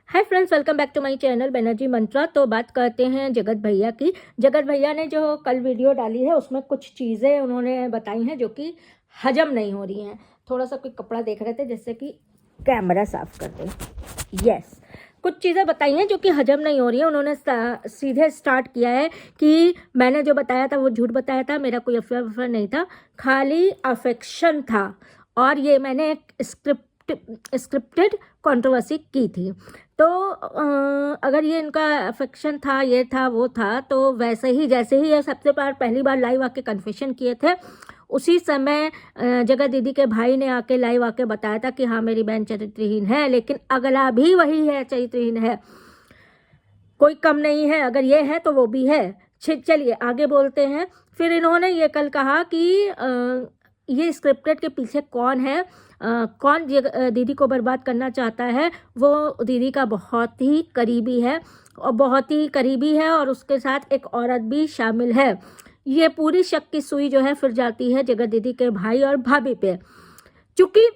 Hi friends, welcome back to my channel Banerjee Mantra. तो बात करते हैं जगत भैया की। जगत भैया ने जो कल वीडियो डाली है उसमें कुछ चीज़ें उन्होंने बताई हैं जो कि हजम नहीं हो रही हैं। थोड़ा सा कोई कपड़ा देख रहे थे जैसे कि कैमरा साफ कर दे। यस, कुछ चीज़ें बताई हैं जो कि हजम नहीं हो रही हैं। उन्होंने सीधे स्टार्ट किया है कि मैंने जो बताया था वो झूठ बताया था, मेरा कोई अफेयर नहीं था, खाली अफेक्शन था और ये मैंने एक स्क्रिप्टेड कंट्रोवर्सी की थी। तो अगर ये इनका अफेक्शन था, ये था वो था, तो वैसे ही जैसे ही ये सबसे पहली बार लाइव आके कन्फेशन किए थे उसी समय जगत दीदी के भाई ने आके लाइव आके बताया था कि हाँ मेरी बहन चरित्रहीन है, लेकिन अगला भी वही है, चरित्रहीन है, कोई कम नहीं है। अगर ये है तो वो भी है। चलिए आगे बोलते हैं। फिर इन्होंने ये कल कहा कि ये स्क्रिप्टेड के पीछे कौन है, कौन दीदी को बर्बाद करना चाहता है। वो दीदी का बहुत ही करीबी है और बहुत ही करीबी है और उसके साथ एक औरत भी शामिल है। ये पूरी शक की सुई जो है फिर जाती है जगत दीदी के भाई और भाभी पे। चूँकि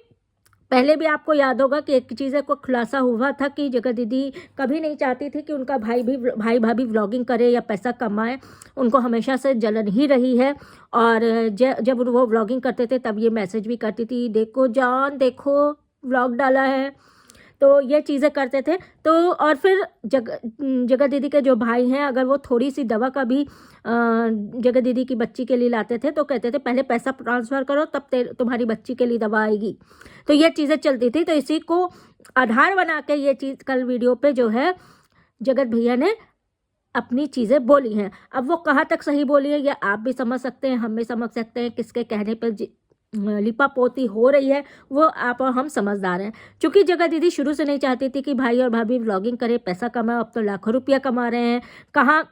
पहले भी आपको याद होगा कि एक चीज़ को खुलासा हुआ था कि जगत दीदी कभी नहीं चाहती थी कि उनका भाई भाभी व्लॉगिंग करे या पैसा कमाए। उनको हमेशा से जलन ही रही है और जब वो व्लॉगिंग करते थे तब ये मैसेज भी करती थी, देखो जान देखो व्लॉग डाला है। तो ये चीज़ें करते थे। तो और फिर जगत दीदी के जो भाई हैं, अगर वो थोड़ी सी दवा का भी जगत दीदी की बच्ची के लिए लाते थे तो कहते थे पहले पैसा ट्रांसफ़र करो तब तुम्हारी बच्ची के लिए दवा आएगी। तो ये चीज़ें चलती थी। तो इसी को आधार बना के ये चीज़ कल वीडियो पे जो है जगत भैया ने अपनी चीज़ें बोली हैं। अब वो कहाँ तक सही बोली है ये आप भी समझ सकते हैं, हम भी समझ सकते हैं। किसके कहने पर लिपापोती हो रही है वो आप और हम समझदार हैं। क्योंकि जगत दीदी शुरू से नहीं चाहती थी कि भाई और भाभी व्लॉगिंग करे, पैसा कमाए। अब तो लाखों रुपया कमा रहे हैं। कहाँ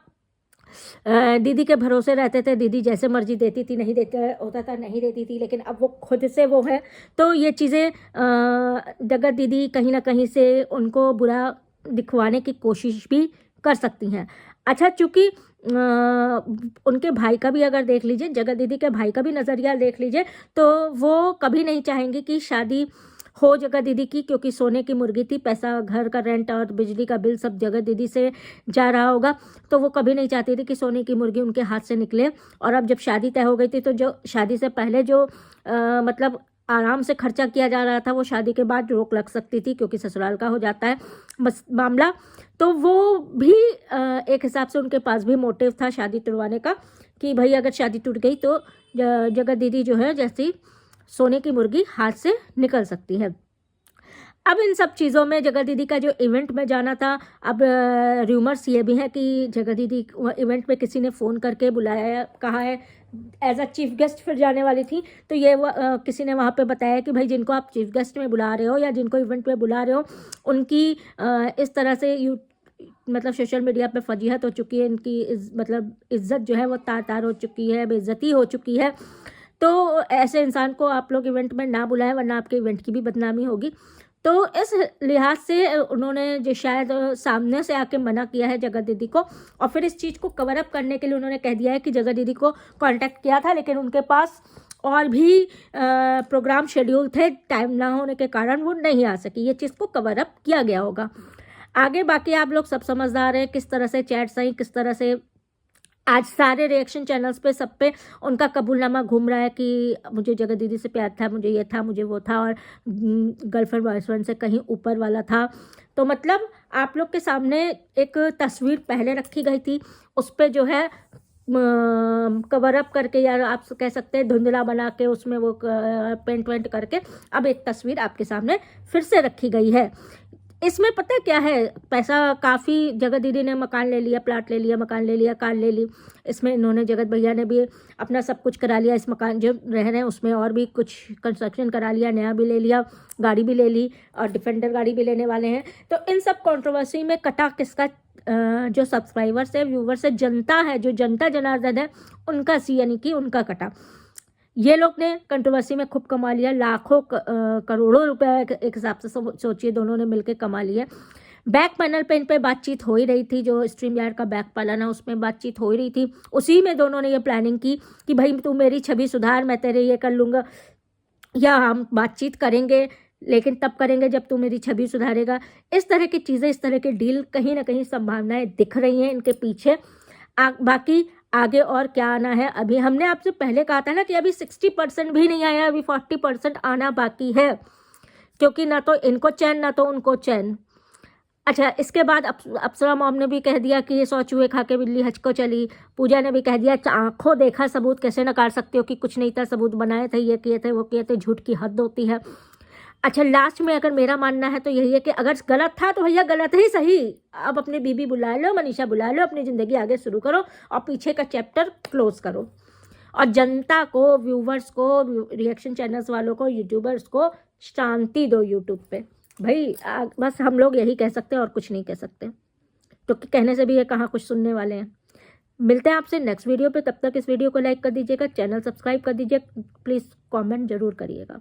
दीदी के भरोसे रहते थे, दीदी जैसे मर्जी देती थी, नहीं देते होता था नहीं देती थी, लेकिन अब वो खुद से वो है। तो ये चीज़ें जगत दीदी कहीं ना कहीं से उनको बुरा दिखवाने की कोशिश भी कर सकती हैं। अच्छा, चूँकि उनके भाई का भी अगर देख लीजिए, जगत दीदी के भाई का भी नज़रिया देख लीजिए, तो वो कभी नहीं चाहेंगे कि शादी हो जगत दीदी की, क्योंकि सोने की मुर्गी थी, पैसा घर का रेंट और बिजली का बिल सब जगत दीदी से जा रहा होगा। तो वो कभी नहीं चाहती थी कि सोने की मुर्गी उनके हाथ से निकले। और अब जब शादी तय हो गई थी तो जो शादी से पहले जो मतलब आराम से खर्चा किया जा रहा था वो शादी के बाद रोक लग सकती थी, क्योंकि ससुराल का हो जाता है बस मामला। तो वो भी एक हिसाब से उनके पास भी मोटिव था शादी तुड़वाने का, कि भाई अगर शादी टूट गई तो जगत दीदी जो है जैसी सोने की मुर्गी हाथ से निकल सकती है। अब इन सब चीज़ों में जगत दीदी का जो इवेंट में जाना था, अब र्यूमर्स ये भी हैं कि जगत दीदी इवेंट में किसी ने फ़ोन करके बुलाया, कहा है एज अ चीफ गेस्ट फिर जाने वाली थी। तो ये किसी ने वहाँ पे बताया कि भाई जिनको आप चीफ गेस्ट में बुला रहे हो या जिनको इवेंट में बुला रहे हो उनकी इस तरह से मतलब सोशल मीडिया पे फजीहत हो चुकी है, इनकी मतलब इज्जत जो है वो तार हो चुकी है, बेइज्जती हो चुकी है। तो ऐसे इंसान को आप लोग इवेंट में ना बुलाएं, वरना आपके इवेंट की भी बदनामी होगी। तो इस लिहाज से उन्होंने जो शायद सामने से आके मना किया है जगत दीदी को, और फिर इस चीज़ को कवर अप करने के लिए उन्होंने कह दिया है कि जगत दीदी को कांटेक्ट किया था, लेकिन उनके पास और भी प्रोग्राम शेड्यूल थे, टाइम ना होने के कारण वो नहीं आ सकी। ये चीज़ को कवर अप किया गया होगा। आगे बाकी आप लोग सब समझदार हैं, किस तरह से चैट्स आई, किस तरह से आज सारे रिएक्शन चैनल्स पे सब पे उनका कबूलनामा घूम रहा है कि मुझे जगत दीदी से प्यार था, मुझे ये था, मुझे वो था, और गर्लफ्रेंड बॉयफ्रेंड से कहीं ऊपर वाला था। तो मतलब आप लोग के सामने एक तस्वीर पहले रखी गई थी, उस पर जो है कवर अप करके, या आप कह सकते हैं धुंधला बना के उसमें वो पेंट वेंट करके अब एक तस्वीर आपके सामने फिर से रखी गई है। इसमें पता है क्या है, पैसा काफ़ी, जगत दीदी ने मकान ले लिया, प्लाट ले लिया, मकान ले लिया, कार ले ली। इसमें इन्होंने जगत भैया ने भी अपना सब कुछ करा लिया। इस मकान जो रह रहे हैं उसमें और भी कुछ कंस्ट्रक्शन करा लिया, नया भी ले लिया, गाड़ी भी ले ली और डिफेंडर गाड़ी भी लेने वाले हैं। तो इन सब कंट्रोवर्सी में कटा किसका? जो सब्सक्राइबर्स है, व्यूवर्स है, जनता है, जो जनता जनार्दन है उनका सी, यानी कि उनका कटा। ये लोग ने कंट्रोवर्सी में खूब कमा लिया, लाखों करोड़ों रुपए एक हिसाब से सोचिए दोनों ने मिलकर कमा लिए। बैक पैनल पे इन पे बातचीत हो ही रही थी, जो स्ट्रीम यार्ड का बैक पैनल है उसमें बातचीत हो ही रही थी। उसी में दोनों ने ये प्लानिंग की कि भाई तू मेरी छवि सुधार, मैं तेरे ये कर लूँगा, या हम बातचीत करेंगे, लेकिन तब करेंगे जब तू मेरी छवि सुधारेगा। इस तरह की चीज़ें, इस तरह के डील, कहीं ना कहीं संभावनाएं दिख रही हैं इनके पीछे। बाकी आगे और क्या आना है, अभी हमने आपसे पहले कहा था ना कि अभी 60% भी नहीं आया, अभी 40% आना बाकी है, क्योंकि ना तो इनको चैन ना तो उनको चैन। अच्छा, इसके बाद अप्सरा मॉम ने भी कह दिया कि ये 100 चूहे खा के बिल्ली हज को चली। पूजा ने भी कह दिया आंखों देखा सबूत कैसे नकार सकते हो कि कुछ नहीं था, सबूत बनाए थे, ये किए थे, वो किए थे, झूठ की हद होती है। अच्छा, लास्ट में अगर मेरा मानना है तो यही है कि अगर गलत था तो भैया गलत ही सही, अब अपनी बीबी बुला लो, मनीषा बुला लो, अपनी ज़िंदगी आगे शुरू करो और पीछे का चैप्टर क्लोज करो। और जनता को, व्यूवर्स को, रिएक्शन चैनल्स वालों को, यूट्यूबर्स को शांति दो यूट्यूब पे भाई। बस हम लोग यही कह सकते हैं और कुछ नहीं कह सकते, क्योंकि कहने से भी ये कहाँ कुछ सुनने वाले हैं। मिलते हैं आपसे नेक्स्ट वीडियो पे, तब तक इस वीडियो को लाइक कर दीजिएगा, चैनल सब्सक्राइब कर दीजिए, प्लीज़ कमेंट जरूर करिएगा।